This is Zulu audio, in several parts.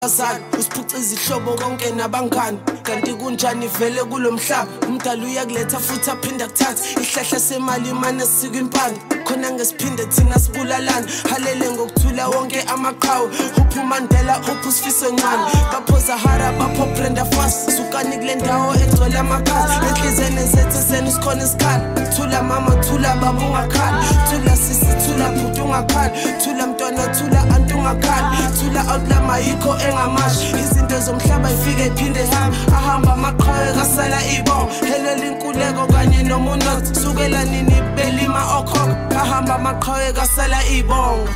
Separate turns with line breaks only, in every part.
unkosazana usiphuca izihlobo konke nabangani kanti kunjani vele kulomhlaba umdala uyakuletha futhi aphinda kuthatha ihlahla semali imane sika impande khona ngesiphinde thina sibulalana halele ngokuthula wonke amaqhawe uphu Mandela uphu Sifiso Ncane baphoza hara bapho Brenda Fassie sukani kule ndawo egcwele amakhasi enhliziyweni zethu senisikhona isikhala thula mama thula baba ungakhala thula sisi thula bhuti ungakhala thula mntwana thula anti ungakhala thula outla mayikho engamashi izinto zomhlaba ifike iphinde ahamba amaqhawe kasala ibongo helela inkuleko kanye nomunothi sukela nini belima okhokho ahamba amaqhawe kasala ibongo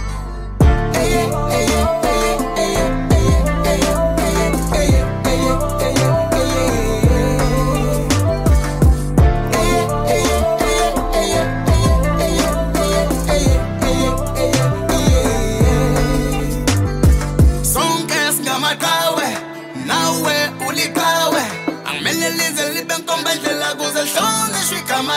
nawe uliqhawe angimelelize libe nkombendlela kuze lihlonishwe igama